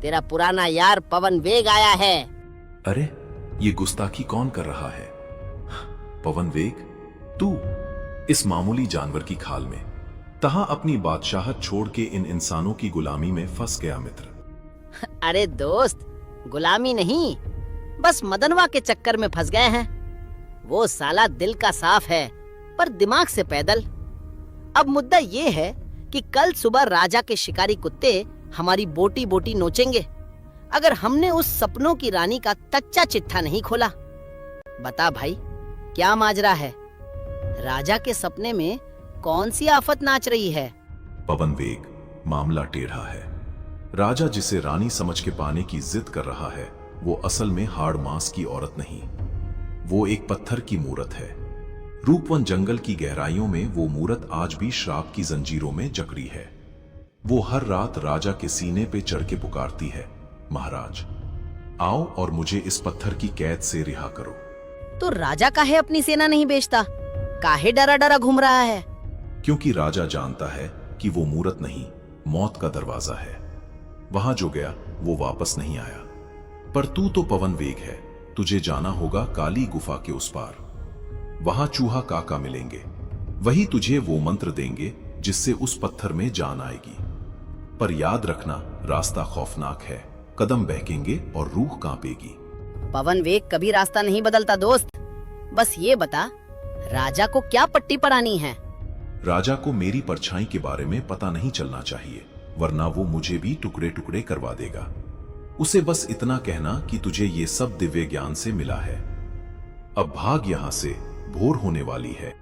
तेरा पुराना यार पवन वेग आया है। अरे ये गुस्ताखी कौन कर रहा है? पवन वेग, तू इस मामूली जानवर की खाल में तहां अपनी बादशाहत छोड़ के इन इंसानों की गुलामी में फंस गया मित्र। अरे दोस्त, गुलामी नहीं, बस मदनवा के चक्कर में फंस गए हैं। वो साला दिल का साफ है पर दिमाग से पैदल। अब मुद्दा ये है कि कल सुबह राजा के शिकारी कुत्ते हमारी बोटी बोटी नोचेंगे अगर हमने उस सपनों की रानी का कच्चा चिट्ठा नहीं खोला। बता भाई, क्या माजरा है? राजा के सपने में कौन सी आफत नाच रही है? पवन वेग, मामला टेढ़ा है। राजा जिसे रानी समझ के पाने की जिद कर रहा है वो असल में हाड़ मांस की औरत नहीं, वो एक पत्थर की मूरत है। रूपवन जंगल की गहराइयों में वो मूरत आज भी श्राप की जंजीरों में जकड़ी है। वो हर रात राजा के सीने पे चढ़ के पुकारती है, महाराज आओ और मुझे इस पत्थर की कैद से रिहा करो। तो राजा काहे अपनी सेना नहीं बेचता? काहे डरा डरा घूम रहा है? क्योंकि राजा जानता है कि वो मूरत नहीं, मौत का दरवाजा है। वहां जो गया वो वापस नहीं आया। पर तू तो पवन वेग है, तुझे जाना होगा काली गुफा के उस पार। वहां चूहा काका मिलेंगे, वही तुझे वो मंत्र देंगे जिससे उस पत्थर में जान आएगी। पर याद रखना, रास्ता खौफनाक है, कदम बहकेंगे और रूह कांपेगी। पवन वेग कभी रास्ता नहीं बदलता दोस्त। बस ये बता, राजा को क्या पट्टी पढ़ानी है? राजा को मेरी परछाई के बारे में पता नहीं चलना चाहिए, वरना वो मुझे भी टुकड़े टुकड़े करवा देगा। उसे बस इतना कहना कि तुझे ये सब दिव्य ज्ञान से मिला है। अब भाग यहां से, भोर होने वाली है।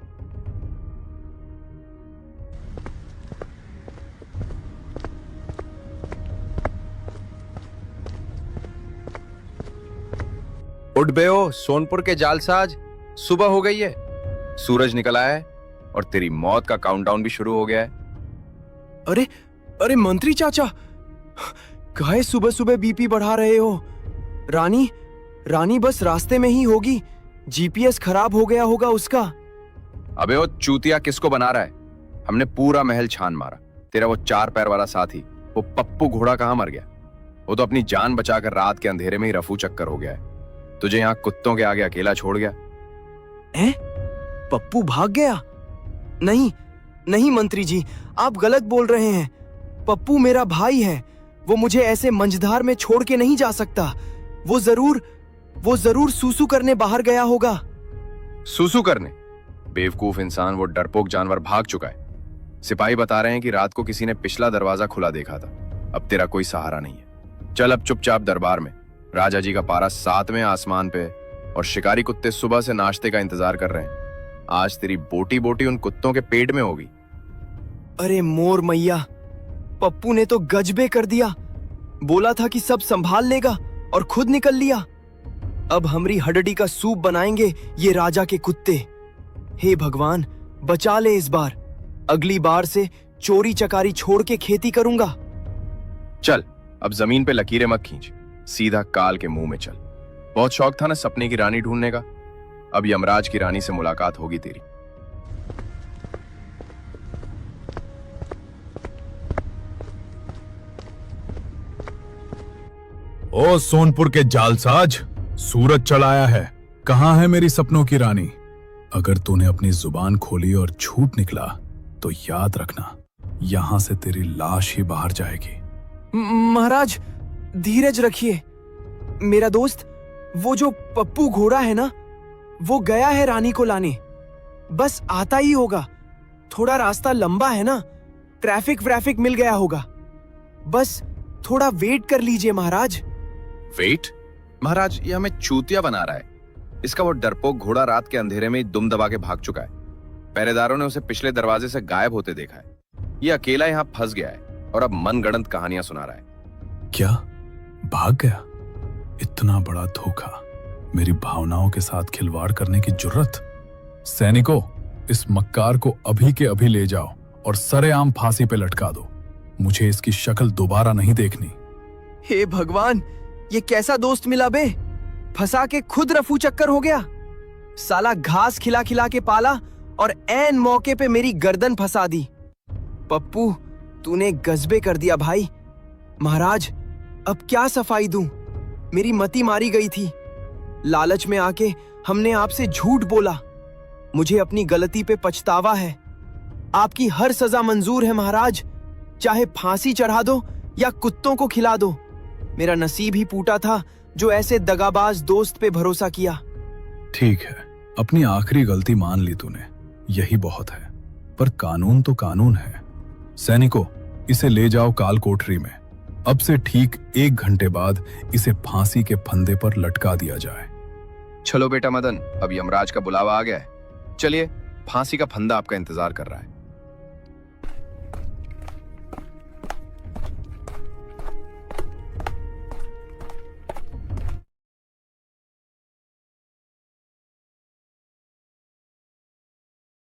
उठ बेओ सोनपुर के जालसाज, सुबह हो गई है, सूरज निकल आया है और तेरी मौत का काउंटडाउन भी शुरू हो गया है। अरे अरे मंत्री चाचा, काहे सुबह सुबह बीपी बढ़ा रहे हो? रानी बस रास्ते में ही होगी, जीपीएस खराब हो गया होगा उसका। अबे वो चूतिया किसको बना रहा है? हमने पूरा महल छान मारा, तेरा वो 4 पैर वाला साथी वो पप्पू घोड़ा कहां मर गया? वो तो अपनी जान बचाकर रात के अंधेरे में ही रफू चक्कर हो गया है, तुझे यहाँ कुत्तों के आगे अकेला छोड़ गया। पप्पू भाग गया? नहीं मंत्री जी, आप गलत बोल रहे हैं। पप्पू मेरा भाई है, वो मुझे ऐसे मंझधार में छोड़ के नहीं जा सकता। वो जरूर सूसू करने बाहर गया होगा। सूसू करने? बेवकूफ इंसान, वो डरपोक जानवर भाग चुका है। सिपाही बता रहे हैं कि रात को किसी ने पिछला दरवाजा खुला देखा था। अब तेरा कोई सहारा नहीं है। चल अब चुपचाप दरबार में, राजा जी का पारा 7वें आसमान पे और शिकारी कुत्ते सुबह से नाश्ते का इंतजार कर रहे हैं। आज तेरी बोटी बोटी उन कुत्तों के पेट में होगी। अरे मोर मैया, पप्पू ने तो गजबे कर दिया। बोला था कि सब संभाल लेगा और खुद निकल लिया। अब हमरी हडडी का सूप बनाएंगे ये राजा के कुत्ते। हे भगवान, बचा ले इस बार। अगली बार से चोरी चकारी छोड़ के खेती करूंगा। चल अब जमीन पे लकीरें मत खींच, सीधा काल के मुंह में चल। बहुत शौक था ना सपने की रानी ढूंढने का, अब यमराज की रानी से मुलाकात होगी तेरी। ओ सोनपुर के जालसाज, सूरज चढ़ाया है, कहां है मेरी सपनों की रानी? अगर तूने अपनी जुबान खोली और झूठ निकला तो याद रखना, यहां से तेरी लाश ही बाहर जाएगी। महाराज धीरज रखिए। मेरा दोस्त वो जो पप्पू घोड़ा है ना, वो गया है रानी को लाने। बस आता ही होगा। थोड़ा रास्ता लंबा है ना, ट्रैफिक व्रैफिक मिल गया होगा। बस थोड़ा वेट कर लीजिए महाराज। वेट? महाराज ये हमें चूतिया बना रहा है। इसका वो डरपोक घोड़ा रात के अंधेरे में ही दुम दबा के भाग चुका है। पहरेदारों ने उसे पिछले दरवाजे से गायब होते देखा है। ये अकेला यहाँ फंस गया है और अब मनगढ़ंत कहानियां सुना रहा है। क्या भाग गया? इतना बड़ा धोखा, मेरी भावनाओं के साथ खिलवाड़ करने की जुर्रत। सैनिकों, इस मक्कार को अभी के अभी ले जाओ और सरेआम फांसी पे लटका दो। मुझे इसकी शक्ल दोबारा नहीं देखनी। हे भगवान, ये कैसा दोस्त मिला बे? फंसा के खुद रफू चक्कर हो गया। साला घास खिला खिला के पाला और ऐन मौके पे मेरी गर्दन फंसा दी। पप्पू, तूने गजबे कर दिया भाई। महाराज, अब क्या सफाई दूं? मेरी मति मारी गई थी। लालच में आके हमने आपसे झूठ बोला। मुझे अपनी गलती पे पछतावा है। आपकी हर सजा मंजूर है महाराज, चाहे फांसी चढ़ा दो या कुत्तों को खिला दो। मेरा नसीब ही फूटा था जो ऐसे दगाबाज दोस्त पे भरोसा किया। ठीक है, अपनी आखिरी गलती मान ली तूने, यही बहुत है। पर कानून तो कानून है। सैनिकों, इसे ले जाओ काल कोठरी में। अब से ठीक 1 घंटे बाद इसे फांसी के फंदे पर लटका दिया जाए। चलो बेटा मदन, अब यमराज का बुलावा आ गया है। चलिए, फांसी का फंदा आपका इंतजार कर रहा है।